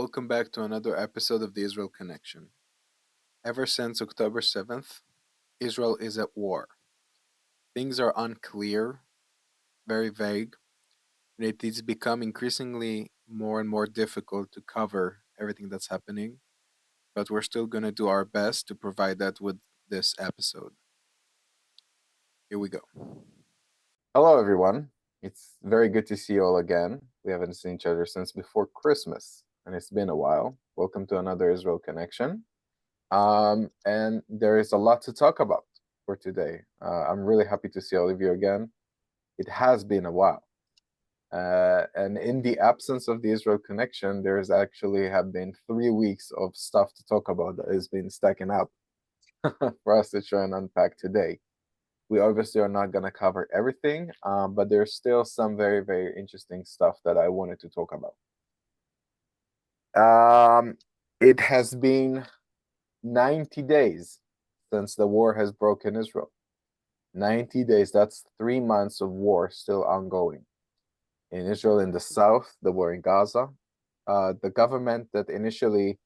Welcome back to another episode of the Israel Connection. Ever since October 7th, Israel is at war. Things are unclear, very vague, and it is become increasingly more and more difficult to cover everything that's happening, but we're still going to do our best to provide that with this episode. Here we go. Hello, everyone. It's very good to see you all again. We haven't seen each other since before Christmas, and it's been a while. Welcome to another Israel Connection. And there is a lot to talk about for today. I'm really happy to see all of you again. It has been a while. And in the absence of the Israel Connection, there's actually have been 3 weeks of stuff to talk about that has been stacking up for us to try and unpack today. We obviously are not going to cover everything, but there's still some very, very interesting stuff that I wanted to talk about. It has been 90 days since the war has broken Israel. 90 days, that's 3 months of war still ongoing. In Israel, in the south, the war in Gaza. The government that initially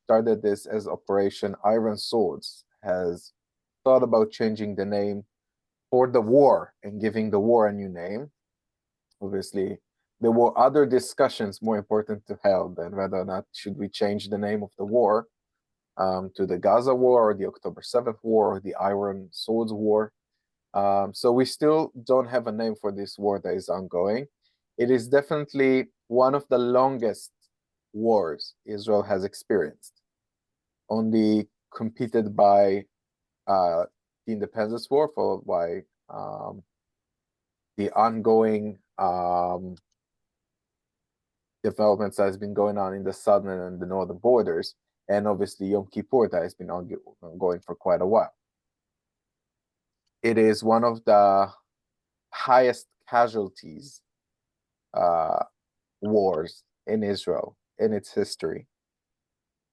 started this as Operation Iron Swords has thought about changing the name for the war and giving the war a new name. Obviously, there were other discussions more important to held than whether or not should we change the name of the war to the Gaza War or the October 7th War or the Iron Swords War. So we still don't have a name for this war that is ongoing. It is definitely one of the longest wars Israel has experienced, only competed by the Independence War, followed by the ongoing developments that has been going on in the southern and the northern borders, and obviously Yom Kippur that has been ongoing for quite a while. It is one of the highest casualties wars in Israel in its history.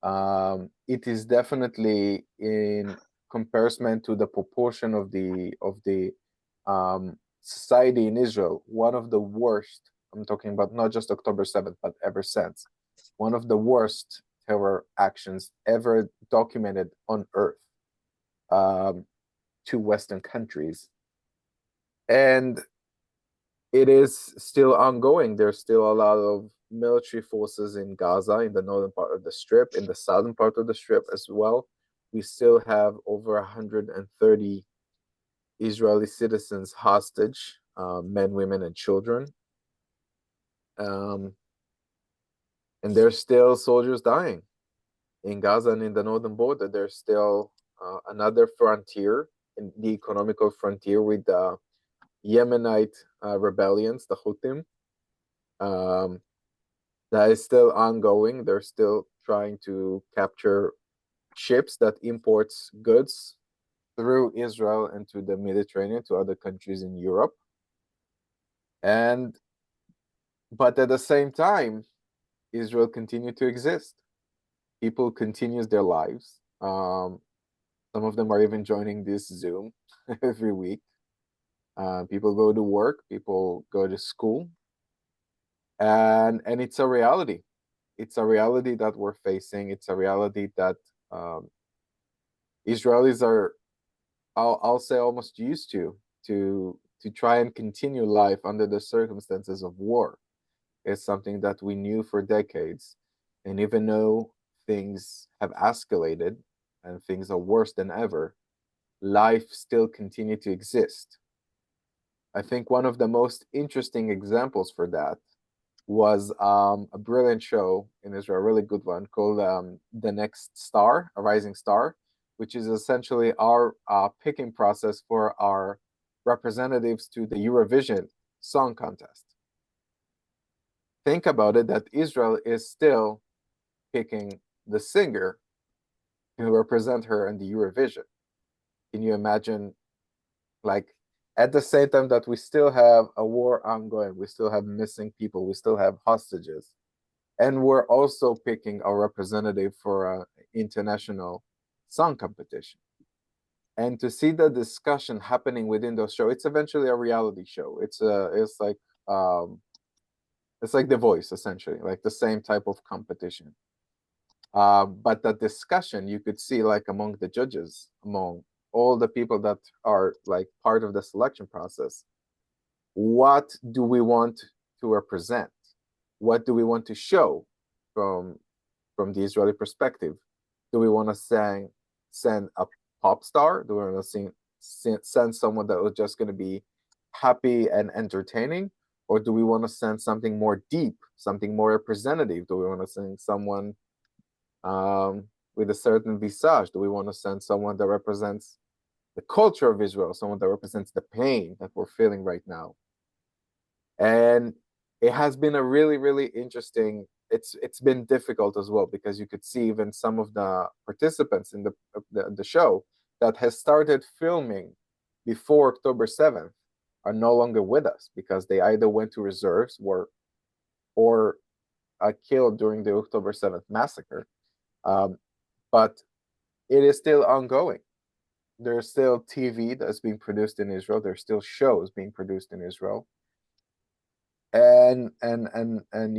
It is definitely, in comparison to the proportion of the society in Israel, one of the worst. I'm talking about not just October 7th, but ever since, one of the worst terror actions ever documented on Earth to Western countries. And it is still ongoing. There's still a lot of military forces in Gaza, in the northern part of the Strip, in the southern part of the Strip as well. We still have over 130 Israeli citizens hostage, men, women, and children. And there's still soldiers dying in Gaza and in the northern border. There's still another frontier, in the economical frontier, with the Yemenite rebellions, the Houthim. That is still ongoing. They're still trying to capture ships that imports goods through Israel into the Mediterranean to other countries in Europe. But at the same time, Israel continued to exist. People continues their lives. Some of them are even joining this Zoom every week. People go to work, people go to school, and it's a reality. It's a reality that we're facing. It's a reality that Israelis are, I'll say, almost used to try and continue life under the circumstances of war. It's something that we knew for decades, and even though things have escalated and things are worse than ever, life still continued to exist. I think one of the most interesting examples for that was a brilliant show in Israel, a really good one, called The Next Star, A Rising Star, which is essentially our picking process for our representatives to the Eurovision Song Contest. Think about it, that Israel is still picking the singer to represent her in the Eurovision. Can you imagine, like, at the same time that we still have a war ongoing, we still have missing people, we still have hostages, and we're also picking a representative for an international song competition. And to see the discussion happening within those shows, it's eventually a reality show. It's like It's like The Voice, essentially, like the same type of competition. But the discussion you could see, like among the judges, among all the people that are like part of the selection process, what do we want to represent? What do we want to show from the Israeli perspective? Do we want to send a pop star? Do we want to send someone that was just going to be happy and entertaining? Or do we want to send something more deep, something more representative? Do we want to send someone with a certain visage? Do we want to send someone that represents the culture of Israel, someone that represents the pain that we're feeling right now? And it has been a really, really interesting. It's been difficult as well, because you could see even some of the participants in the show that has started filming before October 7th are no longer with us, because they either went to reserves or killed during the October 7th massacre. But it is still ongoing. There's still TV that's being produced in Israel. There's still shows being produced in Israel. And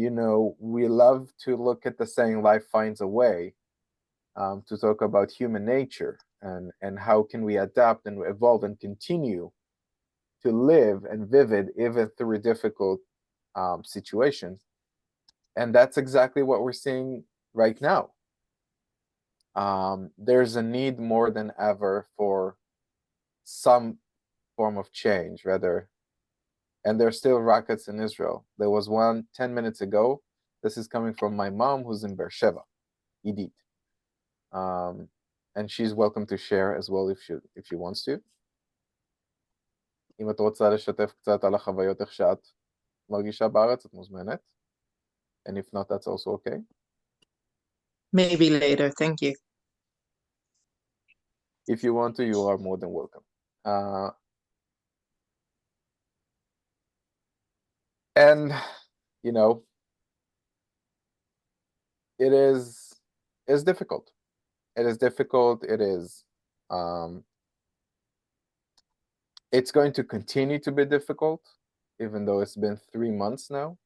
you know, we love to look at the saying life finds a way, to talk about human nature and how can we adapt and evolve and continue to live and vivid even through difficult situations. And that's exactly what we're seeing right now. There's a need more than ever for some form of change, rather. And there's still rockets in Israel. There was one 10 minutes ago. This is coming from my mom, who's in Beersheba, Idit. And she's welcome to share as well if she wants to. אם את רוצה לשתף קצת על החוויות איך שאת מרגישה בארץ, את מוזמנת. And if not, that's also okay. Maybe later, thank you. If you want to, you are more than welcome. And you know, it's difficult. It is difficult. It's going to continue to be difficult, even though it's been 3 months now.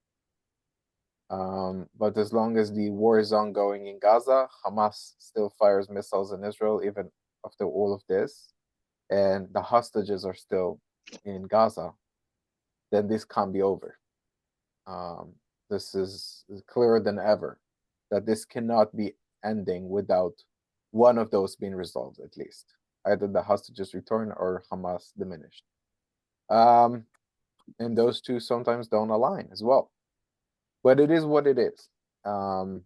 But as long as the war is ongoing in Gaza, Hamas still fires missiles in Israel, even after all of this, and the hostages are still in Gaza, then this can't be over. This is clearer than ever that this cannot be ending without one of those being resolved, at least. Either the hostages return or Hamas diminished. And those two sometimes don't align as well. But it is what it is. And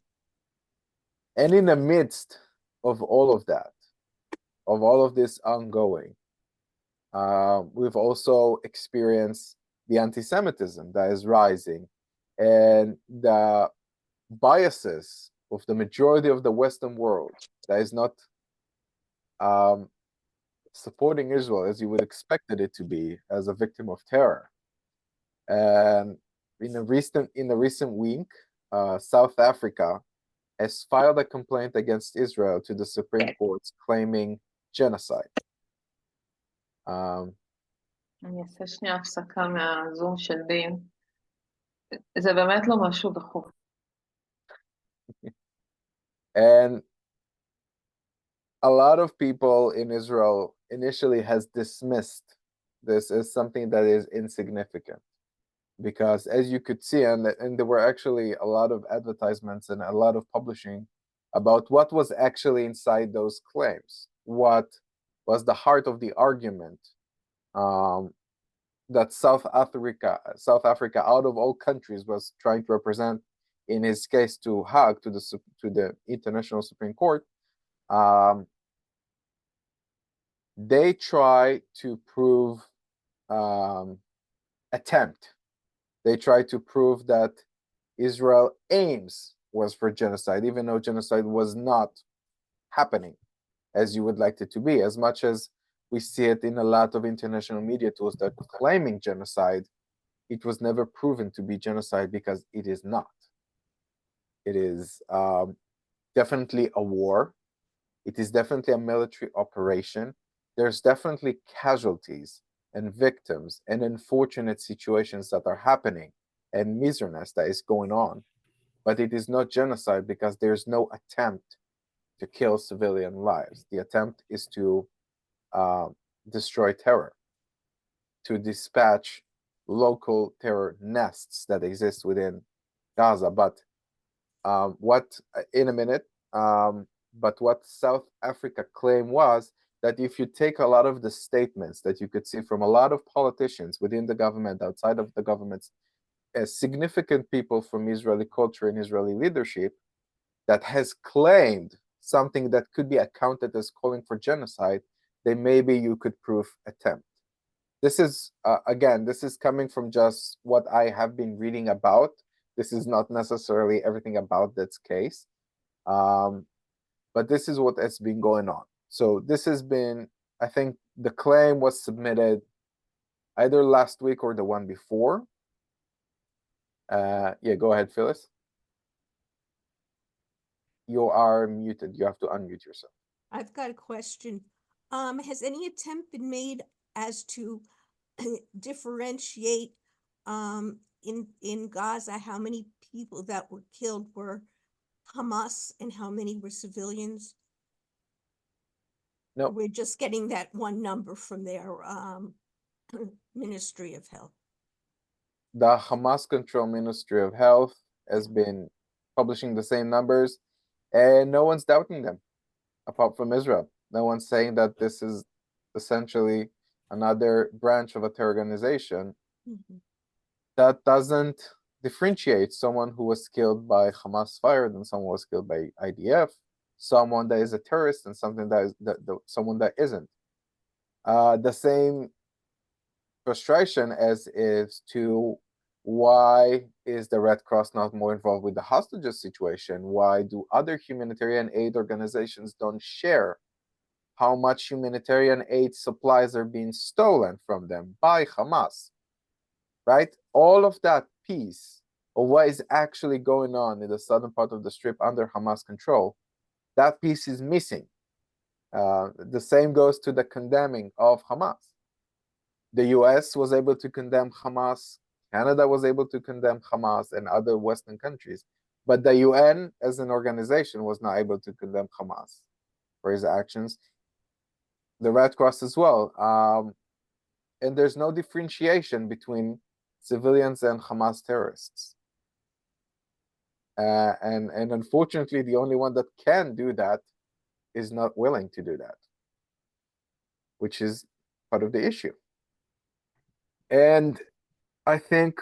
in the midst of all of that, of all of this ongoing, we've also experienced the anti-Semitism that is rising, and the biases of the majority of the Western world that is not supporting Israel as you would expected it to be, as a victim of terror. And in the recent week, South Africa has filed a complaint against Israel to the Supreme Court claiming genocide. אני אעשה שנייה הפסקה מהזום של דין. זה באמת לא משהו דחוף. And a lot of people in Israel initially has dismissed this as something that is insignificant, because as you could see, and there were actually a lot of advertisements and a lot of publishing about what was actually inside those claims, what was the heart of the argument, that South Africa, out of all countries, was trying to represent, in his case, to Hague, to the International Supreme Court. They try to prove, they try to prove that Israel aims was for genocide, even though genocide was not happening as you would like it to be. As much as we see it in a lot of international media tools that are claiming genocide, it was never proven to be genocide, because it is not. It is definitely a war. It is definitely a military operation. There's definitely casualties and victims and unfortunate situations that are happening and miserness that is going on, but it is not genocide because there's no attempt to kill civilian lives. The attempt is to destroy terror, to dispatch local terror nests that exist within Gaza. But what in a minute, but what South Africa claimed was that if you take a lot of the statements that you could see from a lot of politicians within the government, outside of the governments, significant people from Israeli culture and Israeli leadership that has claimed something that could be accounted as calling for genocide, then maybe you could prove attempt. This is, again, this is coming from just what I have been reading about. This is not necessarily everything about that case. But this is what has been going on. So this has been, I think the claim was submitted either last week or the one before. Yeah, go ahead, Phyllis. You are muted. You have to unmute yourself. I've got a question. Has any attempt been made as to differentiate in Gaza how many people that were killed were Hamas and how many were civilians? No. We're just getting that one number from their Ministry of Health. The Hamas control Ministry of Health has been publishing the same numbers, and no one's doubting them, apart from Israel. No one's saying that this is essentially another branch of a terror organization. That doesn't differentiate someone who was killed by Hamas fired and someone was killed by IDF, someone that is a terrorist and something that is someone that isn't. The same frustration as is to why is the Red Cross not more involved with the hostages situation? Why do other humanitarian aid organizations don't share how much humanitarian aid supplies are being stolen from them by Hamas? Right? All of that piece of what is actually going on in the southern part of the strip under Hamas control, that piece is missing. The same goes to the condemning of Hamas. The US was able to condemn Hamas, Canada was able to condemn Hamas, and other Western countries. But the UN as an organization was not able to condemn Hamas for his actions. The Red Cross as well. And there's no differentiation between civilians and Hamas terrorists. And unfortunately, the only one that can do that is not willing to do that, which is part of the issue. And I think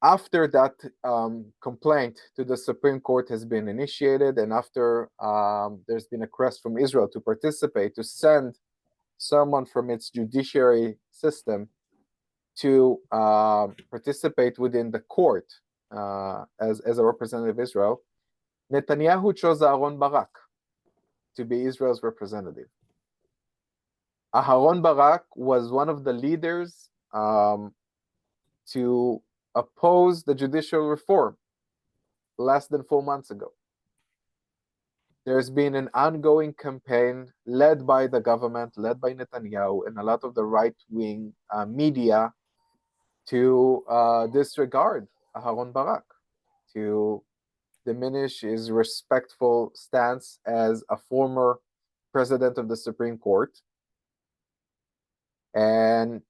after that complaint to the Supreme Court has been initiated, and after there's been a request from Israel to participate, to send someone from its judiciary system to participate within the court as a representative of Israel, Netanyahu chose Aaron Barak to be Israel's representative. Aaron Barak was one of the leaders to oppose the judicial reform less than 4 months ago. There's been an ongoing campaign led by the government, led by Netanyahu, and a lot of the right-wing media to disregard Aaron Barak, to diminish his respectful stance as a former president of the Supreme Court, and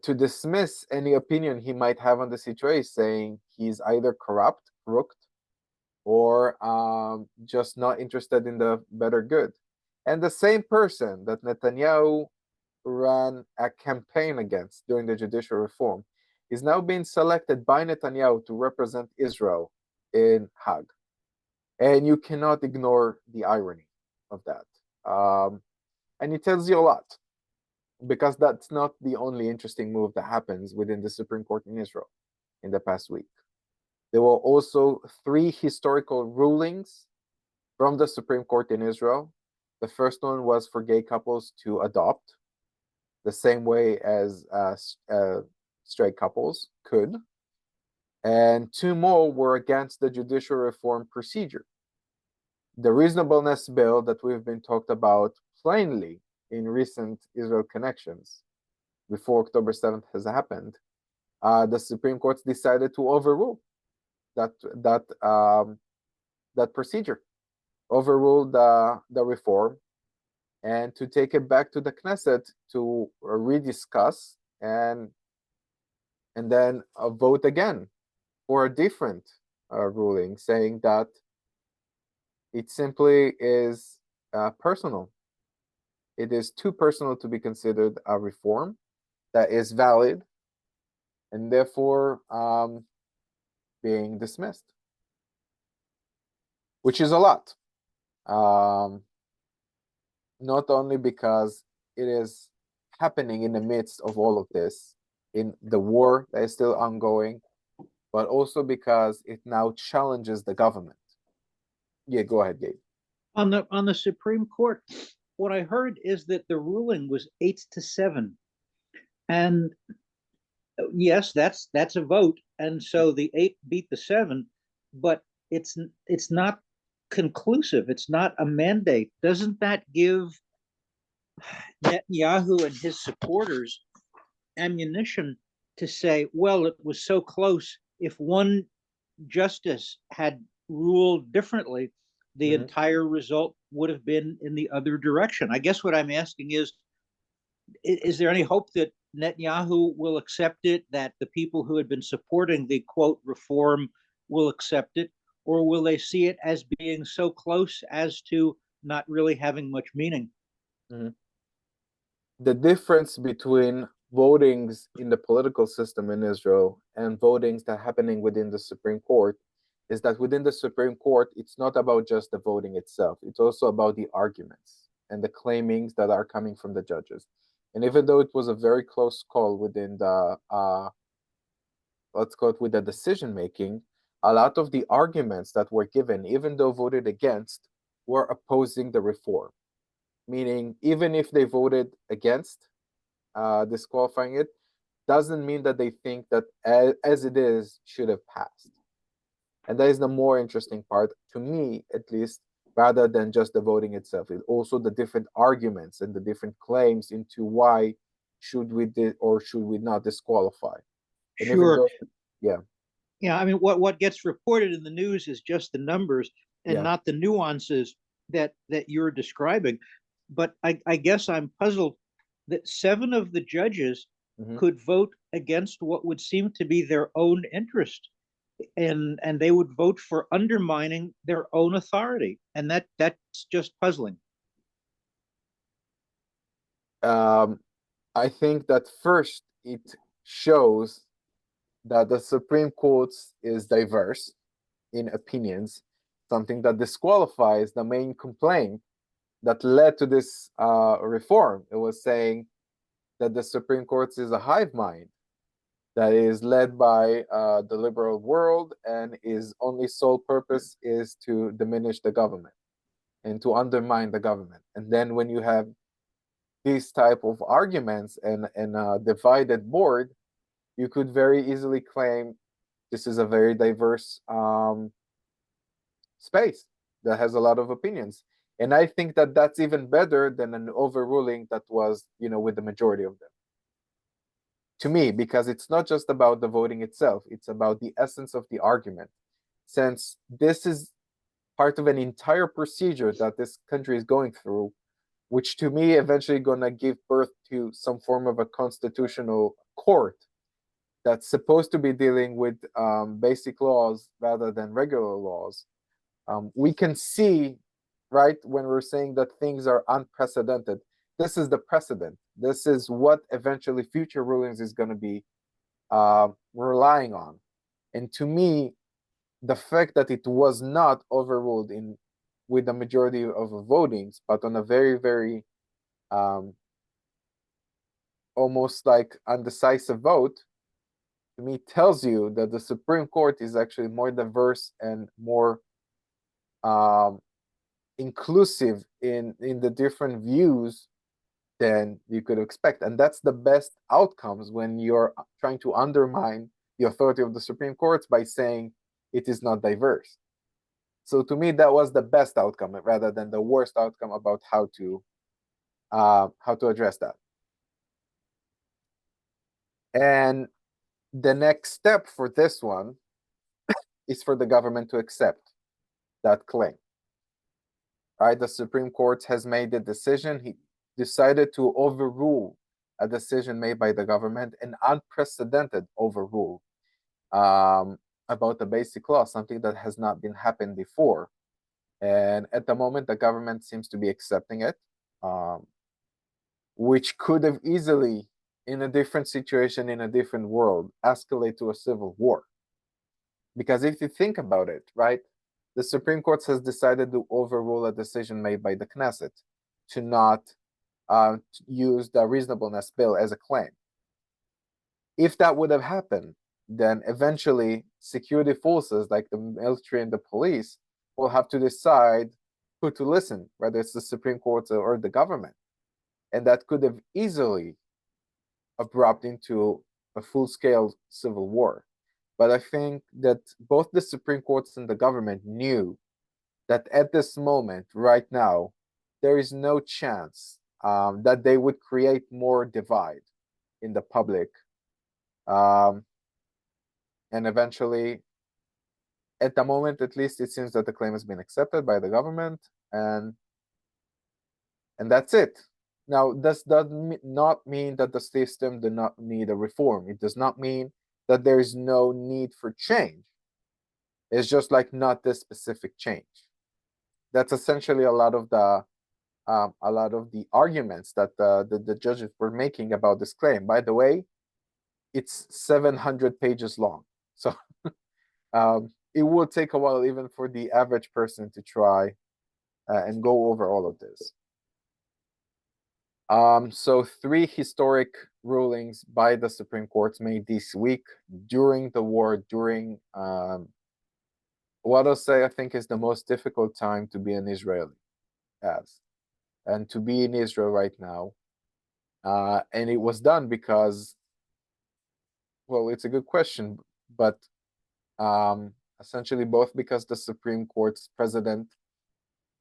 to dismiss any opinion he might have on the situation, saying he's either corrupt, crooked, or just not interested in the better good. And the same person that Netanyahu ran a campaign against during the judicial reform is now being selected by Netanyahu to represent Israel in Hague. And you cannot ignore the irony of that. And it tells you a lot, because that's not the only interesting move that happens within the Supreme Court in Israel in the past week. There were also 3 historical rulings from the Supreme Court in Israel. The first one was for gay couples to adopt the same way as straight couples could. And 2 more were against the judicial reform procedure. The reasonableness bill that we've been talked about plainly in recent Israel connections before October 7th has happened the Supreme Court decided to overrule that procedure, overrule the reform, and to take it back to the Knesset to rediscuss and then vote again for a different ruling, saying that it simply is personal. It is too personal to be considered a reform that is valid, and therefore being dismissed, which is a lot. Not only because it is happening in the midst of all of this, in the war that is still ongoing, but also because it now challenges the government. Yeah, go ahead, Gabe. On the Supreme Court, what I heard is that the ruling was 8-7, and yes, that's a vote, and so the 8 beat the 7, but it's not conclusive. It's not a mandate. Doesn't that give Netanyahu and his supporters ammunition to say, well, it was so close. If one justice had ruled differently, the entire result would have been in the other direction. I guess what I'm asking is there any hope that Netanyahu will accept it, that the people who had been supporting the quote reform will accept it, or will they see it as being so close as to not really having much meaning? The difference between votings in the political system in Israel and votings that are happening within the Supreme Court is that within the Supreme Court, it's not about just the voting itself. It's also about the arguments and the claimings that are coming from the judges. And even though it was a very close call within the, let's call it with the decision making, a lot of the arguments that were given, even though voted against, were opposing the reform. Meaning, even if they voted against disqualifying it, doesn't mean that they think that as it is should have passed. And that is the more interesting part, to me at least, rather than just the voting itself. It's also the different arguments and the different claims into why should we or should we not disqualify. And Sure. Yeah. Yeah, I mean, what gets reported in the news is just the numbers and not the nuances that you're describing. But I guess I'm puzzled that 7 of the judges could vote against what would seem to be their own interest, and they would vote for undermining their own authority, and that's just puzzling. I think that first it shows that the Supreme Court is diverse in opinions, something that disqualifies the main complaint that led to this reform. It was saying that the Supreme Court is a hive mind that is led by the liberal world and his only sole purpose is to diminish the government and to undermine the government. And then when you have these type of arguments and a divided board, you could very easily claim this is a very diverse space that has a lot of opinions. And I think that that's even better than an overruling that was, with the majority of them. To me, because it's not just about the voting itself, it's about the essence of the argument. Since this is part of an entire procedure that this country is going through, which to me eventually gonna give birth to some form of a constitutional court that's supposed to be dealing with basic laws rather than regular laws. We can see, right, when we're saying that things are unprecedented, this is the precedent. This is what eventually future rulings is going to be relying on. And to me, the fact that it was not overruled with the majority of votings, but on a very, very almost like undecisive vote, to me tells you that the Supreme Court is actually more diverse and more inclusive in the different views than you could expect. And that's the best outcomes when you're trying to undermine the authority of the Supreme Court by saying it is not diverse. So to me, that was the best outcome rather than the worst outcome about how to address that. And the next step for this one is for the government to accept that claim. Right? The Supreme Court has made the decision. He decided to overrule a decision made by the government, an unprecedented overrule about the basic law, something that has not been happened before. And at the moment, the government seems to be accepting it, which could have easily, in a different situation, in a different world, escalate to a civil war. Because if you think about it, right, the Supreme Court has decided to overrule a decision made by the Knesset to not use the reasonableness bill as a claim. If that would have happened, then eventually security forces like the military and the police will have to decide who to listen, whether it's the Supreme Court or the government. And that could have easily abrupt into a full-scale civil war. But I think that both the Supreme Court and the government knew that at this moment, right now, there is no chance that they would create more divide in the public. And eventually, at the moment, at least, it seems that the claim has been accepted by the government, and that's it. Now, this does not mean that the system does not need a reform. It does not mean that there is no need for change. It's just like not this specific change. That's essentially a lot of the arguments that the judges were making about this claim. By the way, it's 700 pages long, so it will take a while even for the average person to try and go over all of this. So 3 historic rulings by the Supreme Court made this week during the war, during what I'll say I think is the most difficult time to be an Israeli, and to be in Israel right now. And it was done because, well, it's a good question, but essentially both because the Supreme Court's president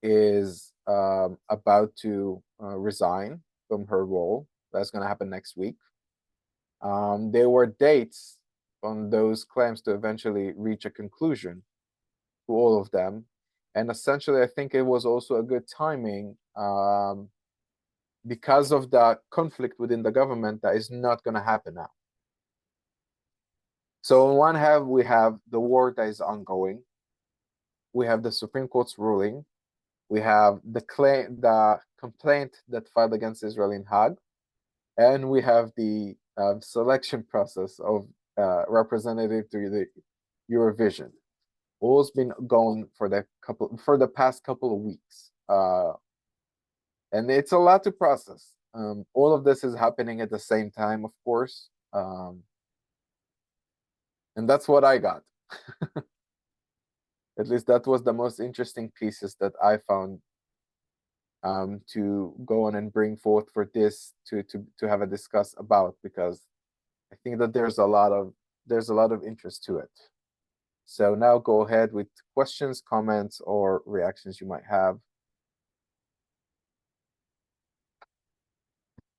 is about to resign from her role. That's going to happen next week. There were dates on those claims to eventually reach a conclusion to all of them. And essentially, I think it was also a good timing because of the conflict within the government that is not going to happen now. So on one hand, we have the war that is ongoing. We have the Supreme Court's ruling. We have the complaint that filed against Israel in Hague. And we have the selection process of representative to the Eurovision. All's been going for the past couple of weeks. And it's a lot to process. All of this is happening at the same time, of course. And that's what I got. At least that was the most interesting pieces that I found to go on and bring forth for this to have a discuss about, because I think that there's a lot of interest to it. So now go ahead with questions, comments, or reactions you might have.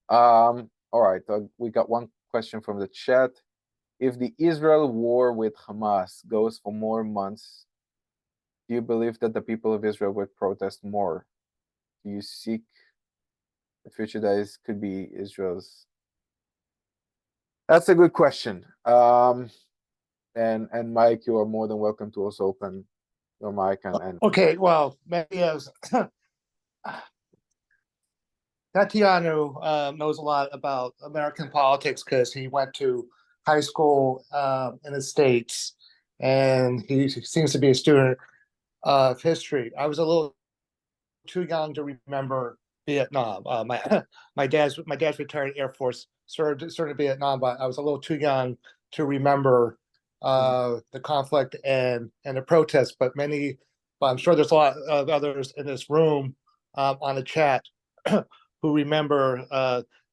All right, we got one question from the chat. If the Israel war with Hamas goes for more months, do you believe that the people of Israel would protest more? Do you seek the future that could be Israel's? That's a good question. And Mike, you are more than welcome to also open your mic and Okay, well, maybe as Tatiana knows a lot about American politics because he went to high school in the States, and he seems to be a student of history. I was a little too young to remember Vietnam. My dad's retired Air Force, served in Vietnam, but I was a little too young to remember the conflict and the protests. But I'm sure there's a lot of others in this room on the chat who remember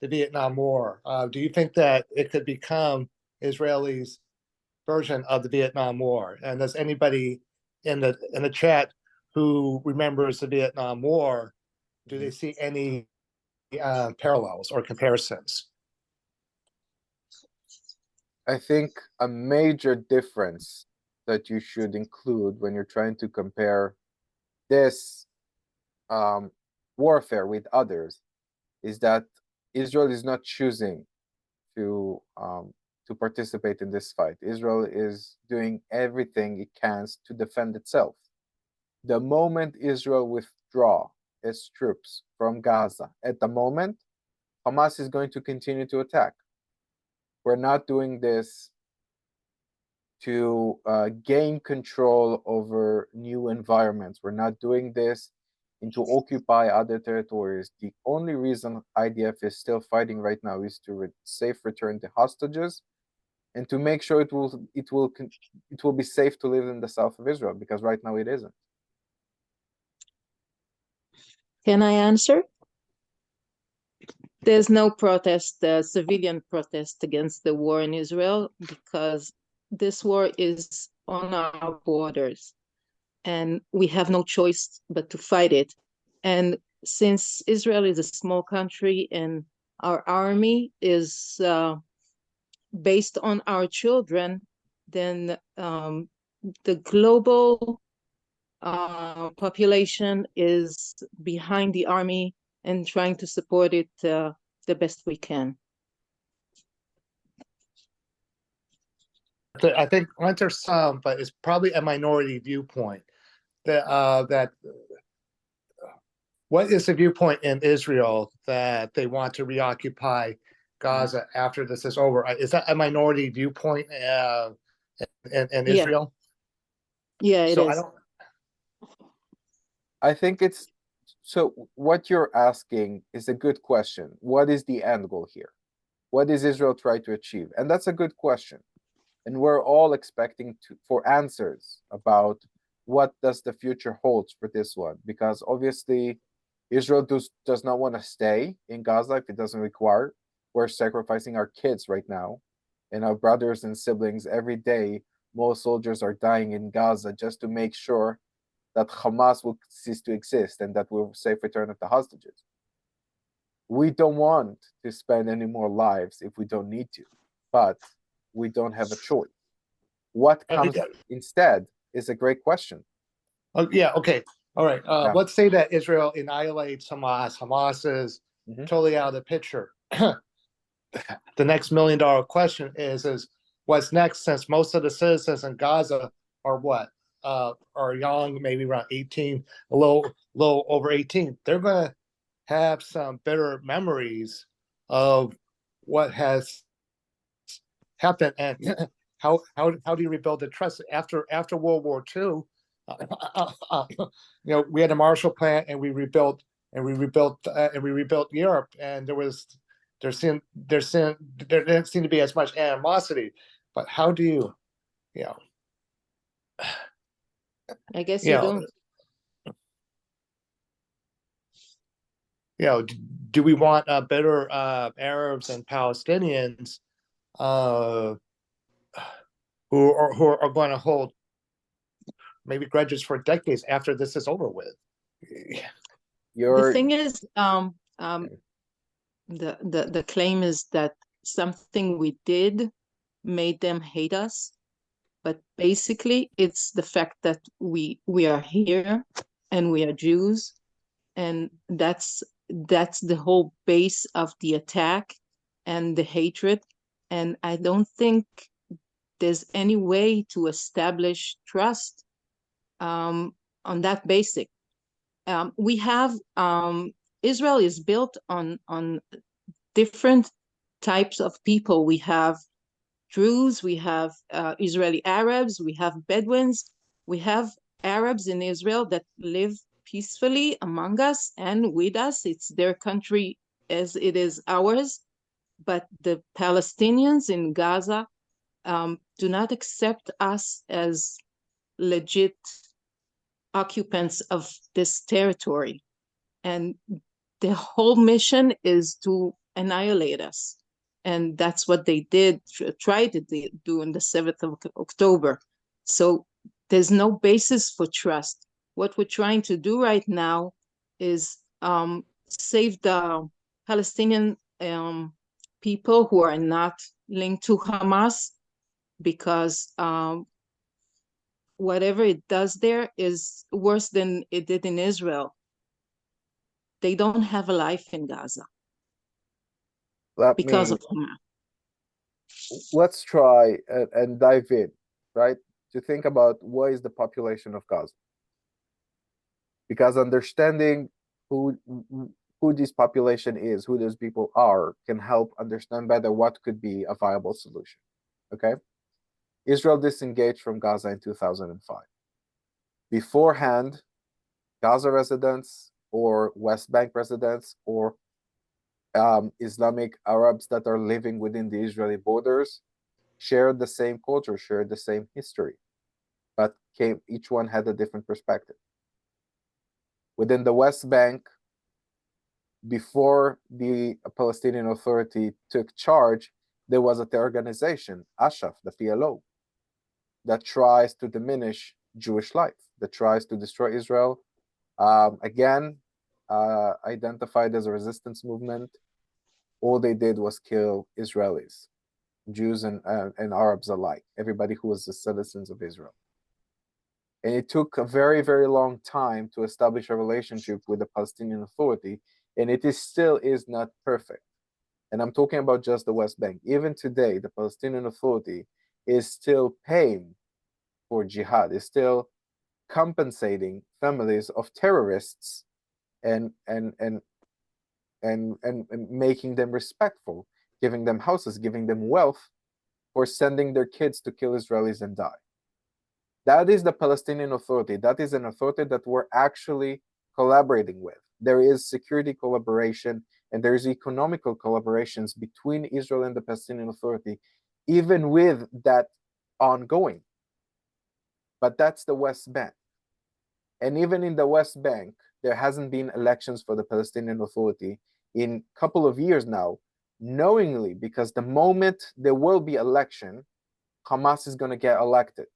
the Vietnam War. Do you think that it could become Israelis' version of the Vietnam War? And does anybody in the chat who remembers the Vietnam War, do they see any parallels or comparisons? I think a major difference that you should include when you're trying to compare this warfare with others is that Israel is not choosing to participate in this fight. Israel is doing everything it can to defend itself. The moment Israel withdraw its troops from Gaza, at the moment, Hamas is going to continue to attack. We're not doing this to gain control over new environments. We're not doing this to occupy other territories. The only reason IDF is still fighting right now is to safe return the hostages and to make sure it will be safe to live in the south of Israel, because right now it isn't. Can I answer? There's no protest, civilian protest against the war in Israel, because this war is on our borders and we have no choice but to fight it. And since Israel is a small country and our army is based on our children, then the global population is behind the army and trying to support it the best we can. I think aren't there some, but it's probably a minority viewpoint that what is the viewpoint in Israel that they want to reoccupy Gaza after this is over? Is that a minority viewpoint in Israel? Yeah, it So is. I think it's so. What you're asking is a good question. What is the end goal here? What is Israel trying to achieve? And that's a good question. And we're all expecting for answers about what does the future holds for this one, because obviously Israel does not want to stay in Gaza if it doesn't require. We're sacrificing our kids right now and our brothers and siblings every day. Most soldiers are dying in Gaza just to make sure that Hamas will cease to exist and that we'll safe return of the hostages. We don't want to spend any more lives if we don't need to, but we don't have a choice. What comes instead is a great question. Oh, yeah, okay. All right. Yeah. Let's say that Israel annihilates Hamas. Hamas is totally out of the picture. The next $1 million question is what's next, since most of the citizens in Gaza are what? Are young, maybe around 18, a little over 18. They're going to have some bitter memories of what has happened, and how do you rebuild the trust after World War II? We had a Marshall Plan, and we rebuilt Europe, and there didn't seem to be as much animosity. But how do you I guess you don't. Do we want better Arabs and Palestinians who are going to hold maybe grudges for decades after this is over with? The thing is, the claim is that something we did made them hate us, but basically it's the fact that we are here and we are Jews, and that's the whole base of the attack and the hatred. And I don't think there's any way to establish trust on that basic. We have Israel is built on different types of people. We have Druze, we have Israeli Arabs, we have Bedouins, we have Arabs in Israel that live peacefully among us and with us. It's their country as it is ours. But the Palestinians in Gaza do not accept us as legit occupants of this territory. And the whole mission is to annihilate us. And that's what they did, tried to do on the 7th of October. So there's no basis for trust. What we're trying to do right now is save the Palestinian people who are not linked to Hamas, because whatever it does there is worse than it did in Israel. They don't have a life in Gaza because of Hamas. Let's try and dive in, right? To think about what is the population of Gaza. Because understanding who this population is, who those people are, can help understand better what could be a viable solution. Okay? Israel disengaged from Gaza in 2005. Beforehand, Gaza residents or West Bank residents or Islamic Arabs that are living within the Israeli borders shared the same culture, shared the same history, but each one had a different perspective. Within the West Bank, before the Palestinian Authority took charge, there was a organization, Ashraf, the PLO, that tries to diminish Jewish life, that tries to destroy Israel. Identified as a resistance movement. All they did was kill Israelis, Jews and Arabs alike, everybody who was the citizens of Israel. And it took a very, very long time to establish a relationship with the Palestinian Authority, and it still is not perfect. And I'm talking about just the West Bank. Even today, the Palestinian Authority is still paying for jihad, is still compensating families of terrorists and making them respectful, giving them houses, giving them wealth for sending their kids to kill Israelis and die. That is the Palestinian Authority. That is an authority that we're actually collaborating with. There is security collaboration and there is economical collaborations between Israel and the Palestinian Authority, even with that ongoing. But that's the West Bank. And even in the West Bank, there hasn't been elections for the Palestinian Authority in a couple of years now, knowingly, because the moment there will be election, Hamas is going to get elected.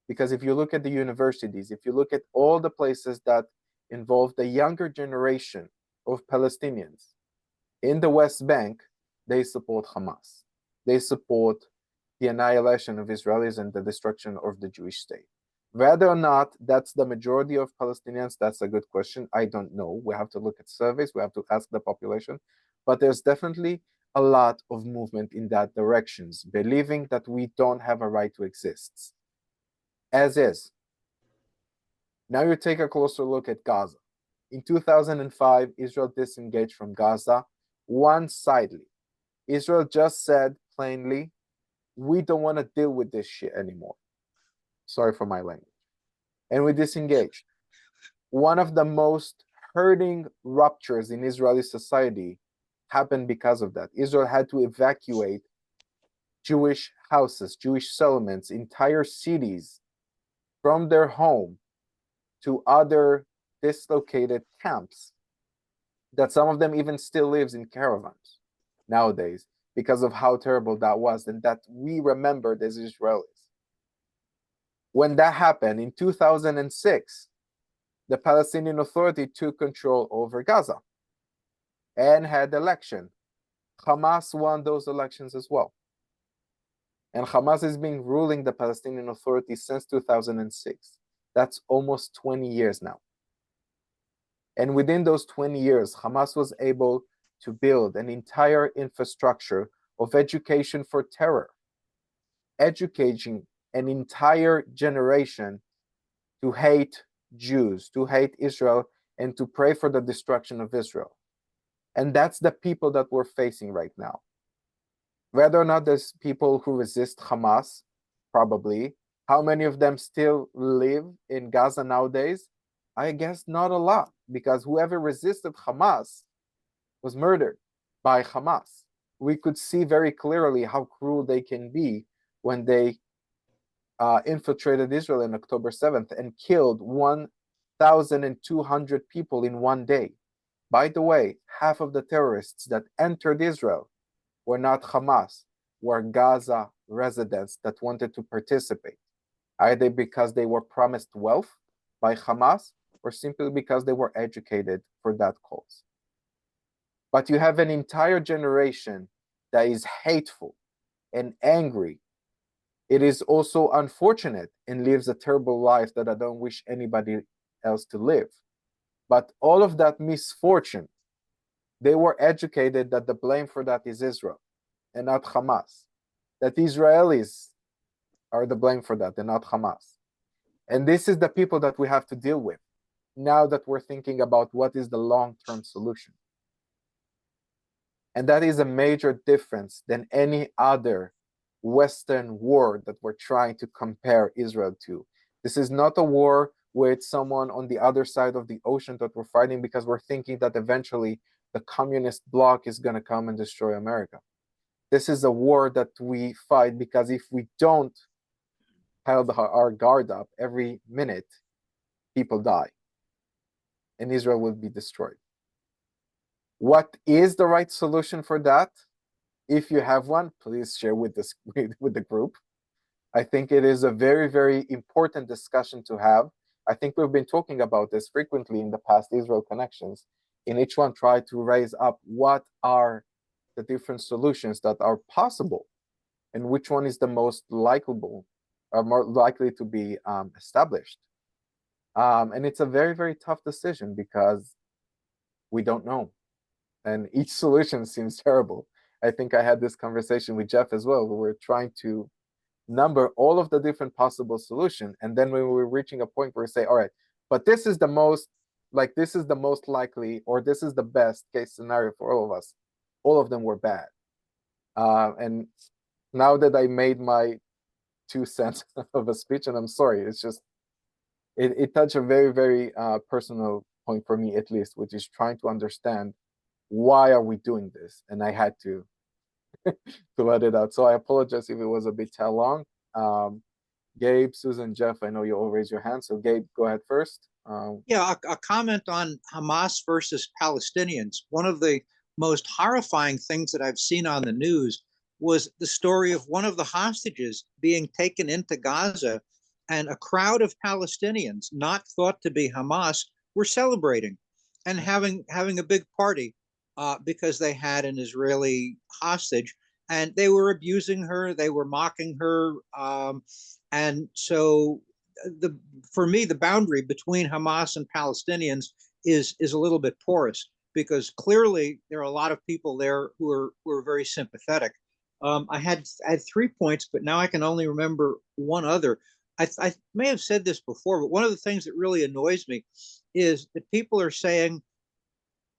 Because if you look at the universities, if you look at all the places that involve the younger generation of Palestinians in the West Bank, they support Hamas. They support the annihilation of Israelis and the destruction of the Jewish state. Whether or not that's the majority of Palestinians, that's a good question. I don't know. We have to look at surveys. We have to ask the population. But there's definitely a lot of movement in that directions, believing that we don't have a right to exist. As is. Now you take a closer look at Gaza. In 2005, Israel disengaged from Gaza one-sidedly. Israel just said plainly, we don't want to deal with this shit anymore. Sorry for my language. And we disengaged. One of the most hurting ruptures in Israeli society happened because of that. Israel had to evacuate Jewish houses, Jewish settlements, entire cities from their home to other dislocated camps that some of them even still lives in caravans nowadays because of how terrible that was and that we remembered as Israelis. When that happened in 2006, the Palestinian Authority took control over Gaza and had election. Hamas won those elections as well. And Hamas has been ruling the Palestinian Authority since 2006. That's almost 20 years now. And within those 20 years, Hamas was able to build an entire infrastructure of education for terror, educating an entire generation to hate Jews, to hate Israel, and to pray for the destruction of Israel. And that's the people that we're facing right now. Whether or not there's people who resist Hamas, probably. How many of them still live in Gaza nowadays? I guess not a lot, because whoever resisted Hamas was murdered by Hamas. We could see very clearly how cruel they can be when they infiltrated Israel on October 7th and killed 1,200 people in one day. By the way, half of the terrorists that entered Israel were not Hamas, were Gaza residents that wanted to participate, either because they were promised wealth by Hamas or simply because they were educated for that cause. But you have an entire generation that is hateful and angry. It is also unfortunate and lives a terrible life that I don't wish anybody else to live. But all of that misfortune, they were educated that the blame for that is Israel and not Hamas, that Israelis are the blame for that and not Hamas. And this is the people that we have to deal with now that we're thinking about what is the long-term solution. And that is a major difference than any other Western war that we're trying to compare Israel to. This is not a war with someone on the other side of the ocean that we're fighting because we're thinking that eventually the communist bloc is going to come and destroy America. This is a war that we fight because if we don't hold our guard up every minute, people die and Israel will be destroyed. What is the right solution for that? If you have one, please share with the group. I think it is a very, very important discussion to have. I think we've been talking about this frequently in the past Israel Connections. In each one, try to raise up what are the different solutions that are possible and which one is the most likable or more likely to be established. And it's a very, very tough decision because we don't know. And each solution seems terrible. I think I had this conversation with Jeff as well. We were trying to number all of the different possible solutions. And then when we were reaching a point where we say, all right, but this is the most, like this is the most likely, or this is the best case scenario for all of us. All of them were bad. And now that I made my 2 cents of a speech, and I'm sorry, it's just, it touched a very, very personal point for me, at least, which is trying to understand why are we doing this? And I had to let it out. So I apologize if it was a bit too long. Gabe, Susan, Jeff, I know you all raise your hand. So Gabe, go ahead first. Yeah, a comment on Hamas versus Palestinians. One of the most horrifying things that I've seen on the news was the story of one of the hostages being taken into Gaza, and a crowd of Palestinians, not thought to be Hamas, were celebrating and having a big party because they had an Israeli hostage, and they were abusing her, they were mocking her, and so for me, the boundary between Hamas and Palestinians is a little bit porous because clearly there are a lot of people there who are very sympathetic. I had 3 points, but now I can only remember one other. I may have said this before, but one of the things that really annoys me is that people are saying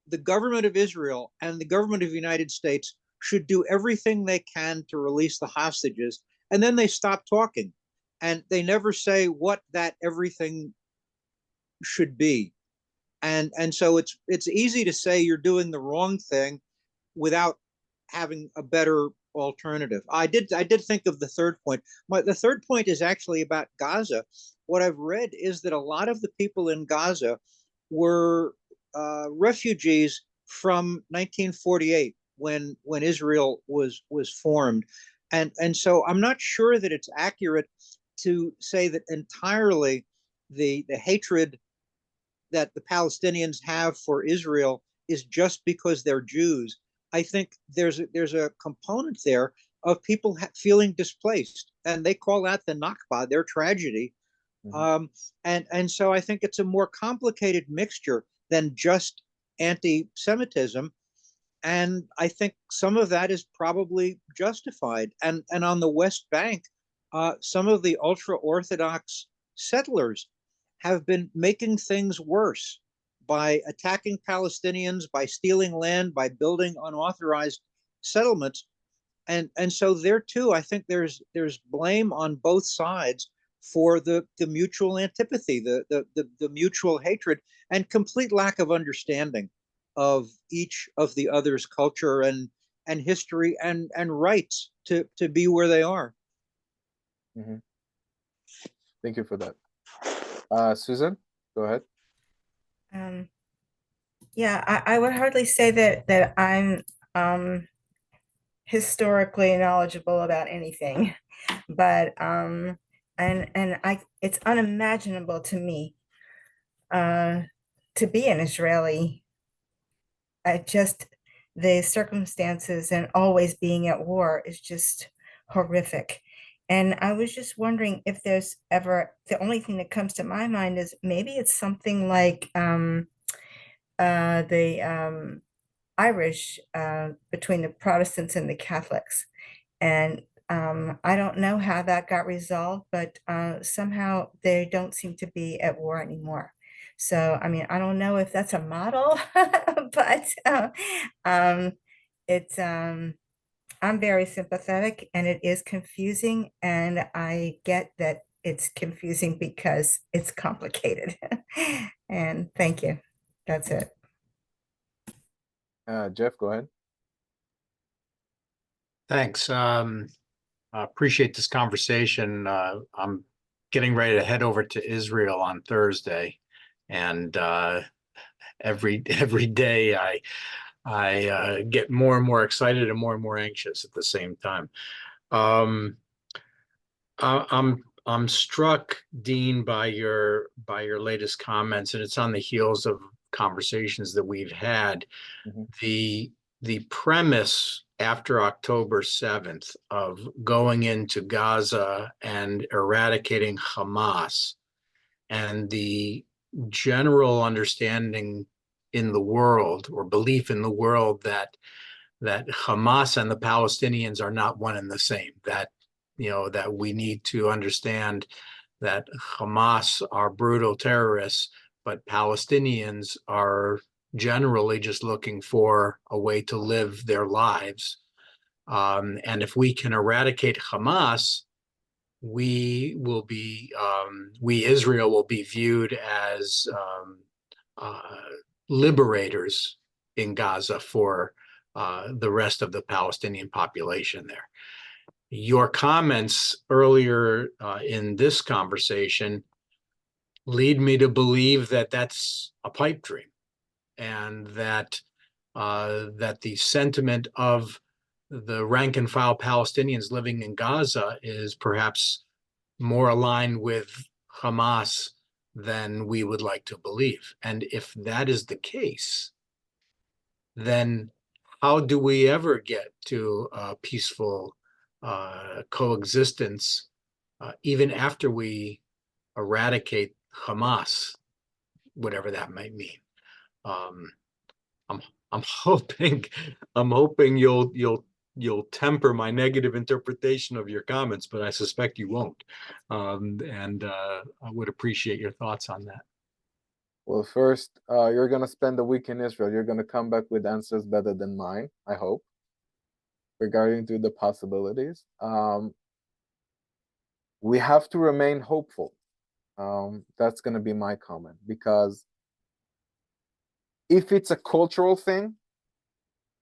the government of Israel and the government of the United States should do everything they can to release the hostages, and then they stop talking. And they never say what that everything should be. And so it's easy to say you're doing the wrong thing without having a better alternative. I did think of the third point. The third point is actually about Gaza. What I've read is that a lot of the people in Gaza were refugees from 1948 when Israel was formed. And so I'm not sure that it's accurate to say that entirely the hatred that the Palestinians have for Israel is just because they're Jews. I think there's a component there of people feeling displaced, and they call that the Nakba, their tragedy. Mm-hmm. And so I think it's a more complicated mixture than just anti-Semitism. And I think some of that is probably justified. And on the West Bank, some of the ultra-Orthodox settlers have been making things worse by attacking Palestinians, by stealing land, by building unauthorized settlements. And so there too, I think there's blame on both sides for the mutual antipathy, the mutual hatred, and complete lack of understanding of each of the other's culture and history and rights to be where they are. Mm-hmm. Thank you for that. Susan, go ahead. Yeah, I would hardly say that I'm historically knowledgeable about anything, but and it's unimaginable to me to be an Israeli. the circumstances and always being at war is just horrific. And I was just wondering if there's ever, the only thing that comes to my mind is maybe it's something like the Irish between the Protestants and the Catholics. And I don't know how that got resolved, but somehow they don't seem to be at war anymore. So, I mean, I don't know if that's a model, but it's, I'm very sympathetic and it is confusing. And I get that it's confusing because it's complicated. And thank you. That's it. Jeff, go ahead. Thanks. I appreciate this conversation. I'm getting ready to head over to Israel on Thursday, and every day I get more and more excited and more anxious at the same time. I'm struck, Dean, by your latest comments, and it's on the heels of conversations that we've had. Mm-hmm. The premise after October 7th of going into Gaza and eradicating Hamas, and the general understanding in the world, or belief in the world, that Hamas and the Palestinians are not one and the same, that that we need to understand that Hamas are brutal terrorists, but Palestinians are generally just looking for a way to live their lives. And if we can eradicate Hamas, we Israel will be viewed as liberators in Gaza for the rest of the Palestinian population there. Your comments earlier in this conversation lead me to believe that that's a pipe dream, and that the sentiment of the rank and file Palestinians living in Gaza is perhaps more aligned with Hamas than we would like to believe. And if that is the case, then how do we ever get to a peaceful coexistence, even after we eradicate Hamas, whatever that might mean? I'm hoping you'll temper my negative interpretation of your comments, but I suspect you won't. And I would appreciate your thoughts on that. Well, first, you're going to spend a week in Israel. You're going to come back with answers better than mine, I hope, regarding to the possibilities. We have to remain hopeful. That's going to be my comment, because if it's a cultural thing,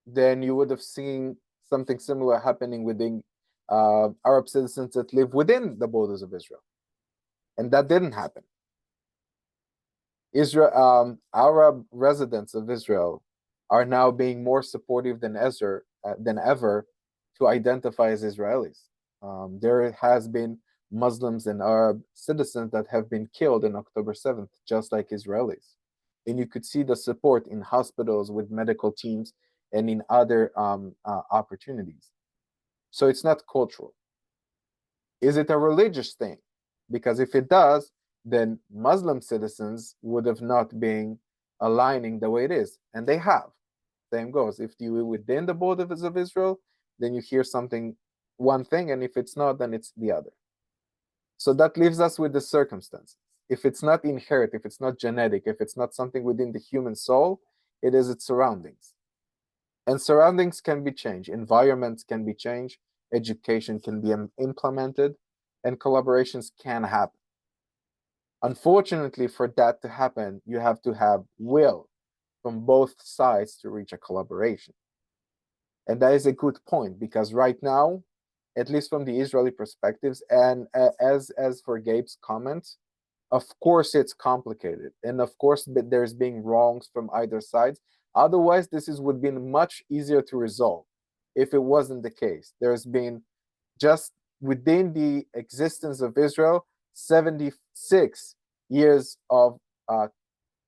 then you would have seen something similar happening within Arab citizens that live within the borders of Israel. And that didn't happen. Arab residents of Israel are now being more supportive than ever to identify as Israelis. There has been Muslims and Arab citizens that have been killed on October 7th, just like Israelis. And you could see the support in hospitals with medical teams and in other opportunities. So it's not cultural. Is it a religious thing? Because if it does, then Muslim citizens would have not been aligning the way it is. And they have. Same goes. If you were within the borders of Israel, then you hear something, one thing, and if it's not, then it's the other. So that leaves us with the circumstances. If it's not inherent, if it's not genetic, if it's not something within the human soul, it is its surroundings. And surroundings can be changed. Environments can be changed. Education can be implemented, and collaborations can happen. Unfortunately, for that to happen, you have to have will from both sides to reach a collaboration. And that is a good point, because right now, at least from the Israeli perspectives, and as for Gabe's comments, of course it's complicated, and of course there's being wrongs from either side. Otherwise, would be much easier to resolve if it wasn't the case. There's been, just within the existence of Israel, 76 years of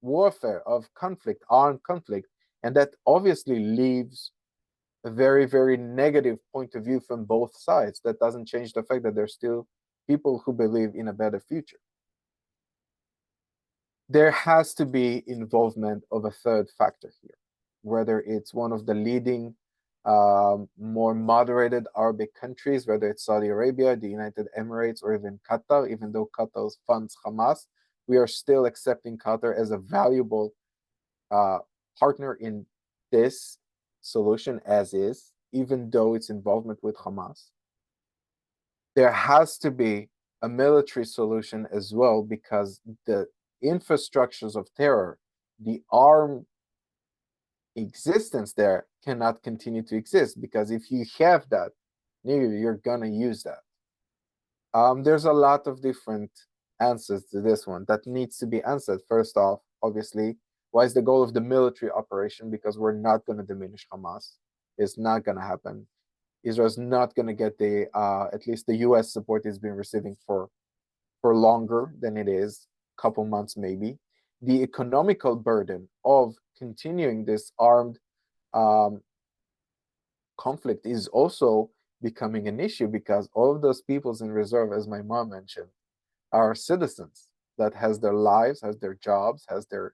warfare, of conflict, armed conflict, And that obviously leaves a very, very negative point of view from both sides. That doesn't change the fact that there's still people who believe in a better future. There has to be involvement of a third factor here, whether it's one of the leading, more moderated Arabic countries, whether it's Saudi Arabia, the United Emirates, or even Qatar. Even though Qatar funds Hamas, we are still accepting Qatar as a valuable partner in this solution as is, even though its involvement with Hamas. There has to be a military solution as well, because the infrastructures of terror, the armed existence there cannot continue to exist, because if you have that, you're gonna use that. There's a lot of different answers to this one that needs to be answered. First off, obviously, what is the goal of the military operation? Because we're not going to diminish Hamas. It's not going to happen. Israel's not going to get the, at least the US support it's been receiving for longer than it is, couple months maybe. The economical burden of continuing this armed conflict is also becoming an issue, because all of those peoples in reserve, as my mom mentioned, are citizens that has their lives, has their jobs, has their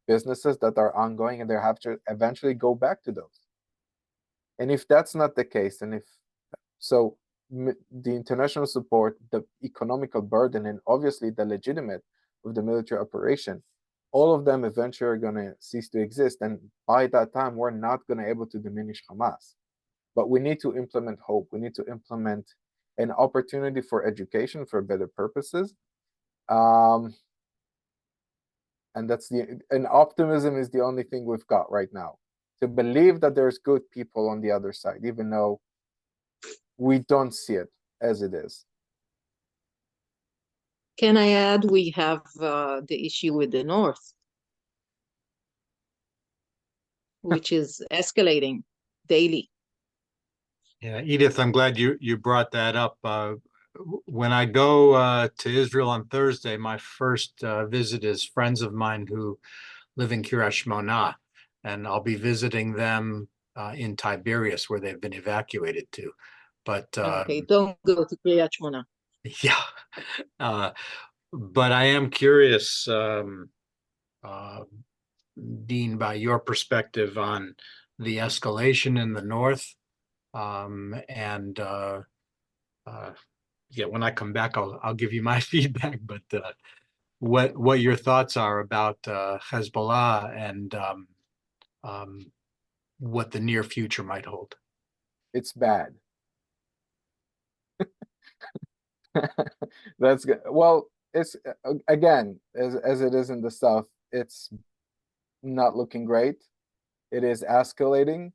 businesses that are ongoing, and they have to eventually go back to those. And if that's not the case, and if so, the international support, the economical burden, and obviously the legitimate of the military operation, all of them eventually are going to cease to exist. And by that time, we're not going to be able to diminish Hamas. But we need to implement hope. We need to implement an opportunity for education for better purposes. And optimism is the only thing we've got right now. To believe that there's good people on the other side, even though we don't see it as it is. Can I add, we have the issue with the North, which is escalating daily. Yeah, Edith, I'm glad you brought that up. When I go to Israel on Thursday, my first visit is friends of mine who live in Kiryat Shmona, and I'll be visiting them in Tiberias, where they've been evacuated to. But okay, don't go to Kiryat Shmona. Yeah, but I am curious, Dean, by your perspective on the escalation in the north. And yeah, when I come back, I'll give you my feedback. But what your thoughts are about Hezbollah and what the near future might hold? It's bad. That's good. Well, it's again, as it is in the south, it's not looking great. It is escalating,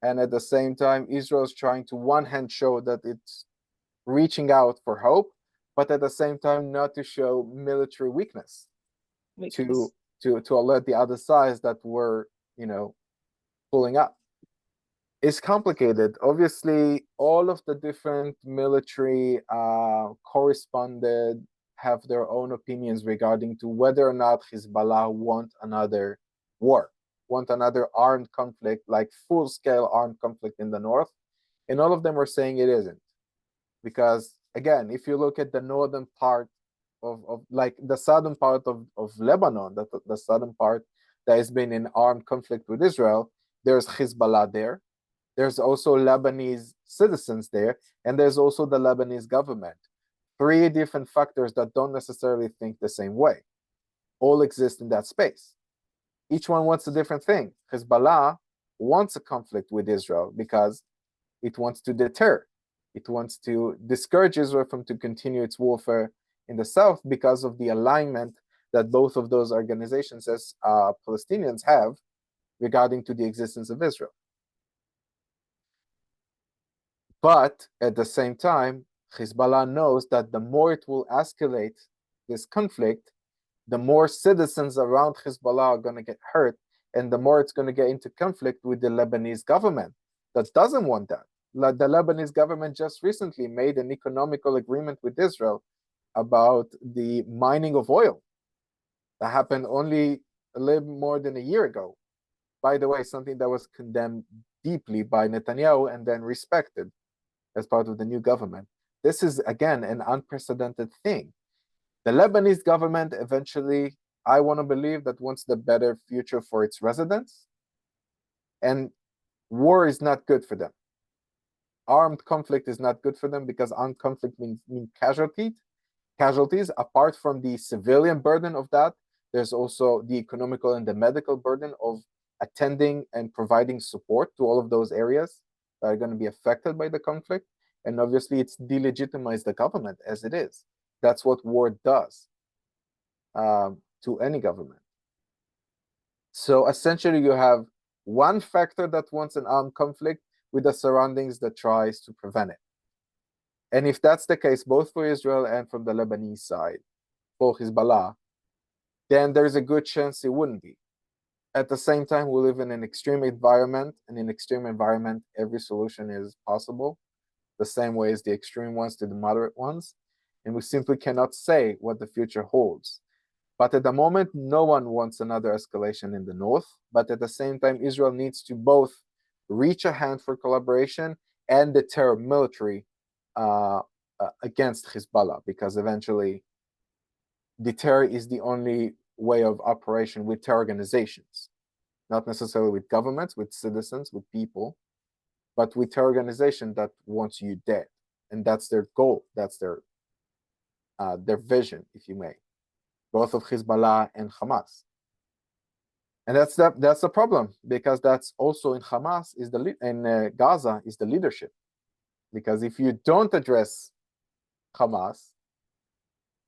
and at the same time, Israel is trying to one hand show that it's reaching out for hope, but at the same time not to show military weakness. To alert the other sides that we're, pulling up. It's complicated. Obviously, all of the different military corresponded have their own opinions regarding to whether or not Hezbollah want another war, want another armed conflict, like full-scale armed conflict in the north. And all of them are saying it isn't. Because, again, if you look at the northern part of like the southern part of Lebanon, the southern part that has been in armed conflict with Israel, there's Hezbollah there. There's also Lebanese citizens there, and there's also the Lebanese government. Three different factors that don't necessarily think the same way, all exist in that space. Each one wants a different thing. Hezbollah wants a conflict with Israel because it wants to deter. It wants to discourage Israel from to continue its warfare in the south because of the alignment that both of those organizations as Palestinians have regarding to the existence of Israel. But at the same time, Hezbollah knows that the more it will escalate this conflict, the more citizens around Hezbollah are going to get hurt, and the more it's going to get into conflict with the Lebanese government that doesn't want that. The Lebanese government just recently made an economical agreement with Israel about the mining of oil. That happened only a little more than a year ago. by the way, something that was condemned deeply by Netanyahu and then respected as part of the new government. This is, again, an unprecedented thing. The Lebanese government eventually, I want to believe, that wants the better future for its residents, and war is not good for them. Armed conflict is not good for them, because armed conflict means casualties. Apart from the civilian burden of that, there's also the economical and the medical burden of attending and providing support to all of those areas that are going to be affected by the conflict. And obviously, it's delegitimized the government as it is. That's what war does to any government. So essentially, you have one factor that wants an armed conflict with the surroundings that tries to prevent it. And if that's the case, both for Israel and from the Lebanese side, for Hezbollah, then there's a good chance it wouldn't be. At the same time, we live in an extreme environment, and in extreme environment, every solution is possible, the same way as the extreme ones to the moderate ones. And we simply cannot say what the future holds. But at the moment, no one wants another escalation in the north. But at the same time, Israel needs to both reach a hand for collaboration and deter military against Hezbollah, because eventually deter is the only way of operation with terror organizations, not necessarily with governments, with citizens, with people, but with terror organization that wants you dead. And that's their goal. That's their vision, if you may, both of Hezbollah and Hamas. And that's the problem, because that's also in Hamas is in Gaza is the leadership. Because if you don't address Hamas,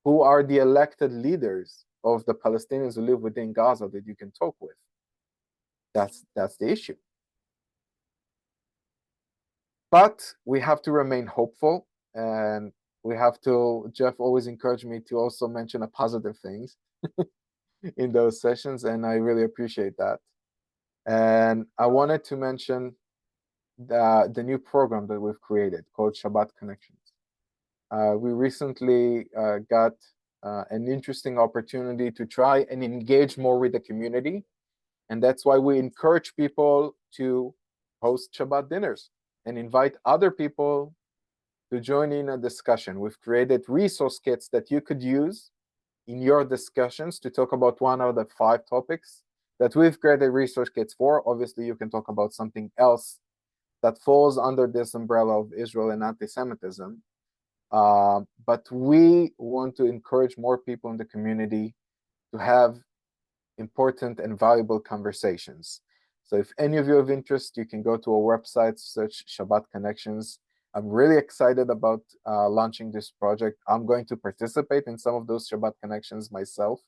who are the elected leaders of the Palestinians who live within Gaza that you can talk with? That's the issue. But we have to remain hopeful, and we have to, Jeff always encouraged me to also mention positive things in those sessions, and I really appreciate that. And I wanted to mention the new program that we've created called Shabbat Connections. We recently got an interesting opportunity to try and engage more with the community. And that's why we encourage people to host Shabbat dinners and invite other people to join in a discussion. We've created resource kits that you could use in your discussions to talk about one of the 5 topics that we've created resource kits for. Obviously, you can talk about something else that falls under this umbrella of Israel and anti-Semitism. But we want to encourage more people in the community to have important and valuable conversations. So if any of you have interest, you can go to our website, search Shabbat Connections. I'm really excited about launching this project. I'm going to participate in some of those Shabbat Connections myself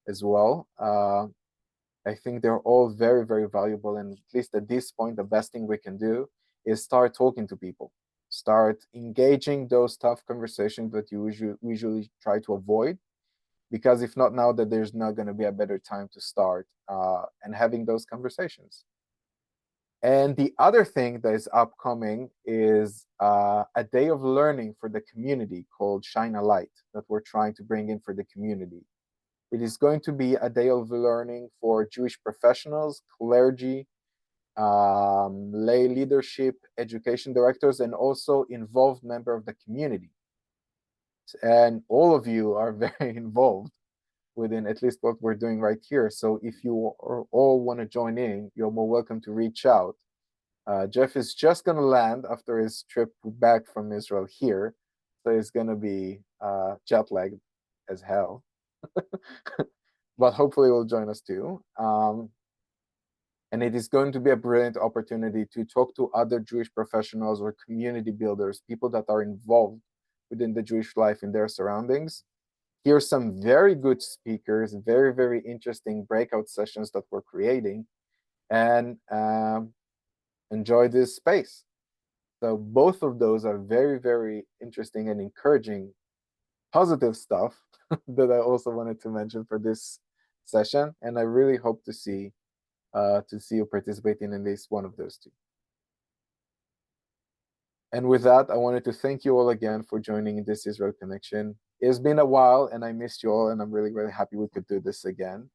as well. I think they're all very, very valuable. And at least at this point, the best thing we can do is start talking to people. Start engaging those tough conversations that you usually try to avoid. Because if not now, that there's not going to be a better time to start and having those conversations. And the other thing that is upcoming is a day of learning for the community called Shine a Light that we're trying to bring in for the community. It is going to be a day of learning for Jewish professionals, clergy, lay leadership, education directors, and also involved member of the community. And all of you are very involved within at least what we're doing right here. So if you all want to join in, you're more welcome to reach out. Jeff is just going to land after his trip back from Israel here. So he's going to be jet lagged as hell. But hopefully he'll join us too. And it is going to be a brilliant opportunity to talk to other Jewish professionals or community builders, people that are involved within the Jewish life in their surroundings. Here's some very good speakers, very, very interesting breakout sessions that we're creating, and enjoy this space. So both of those are very, very interesting and encouraging, positive stuff that I also wanted to mention for this session. And I really hope to see you participating in at least one of those 2. And with that, I wanted to thank you all again for joining in this Israel Connection. It's been a while, and I missed you all, and I'm really, really happy we could do this again.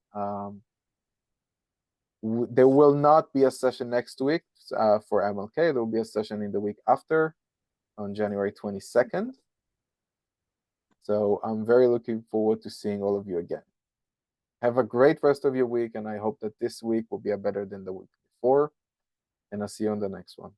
There will not be a session next week for MLK. There will be a session in the week after, on January 22nd. So I'm very looking forward to seeing all of you again. Have a great rest of your week, and I hope that this week will be better than the week before. And I'll see you on the next one.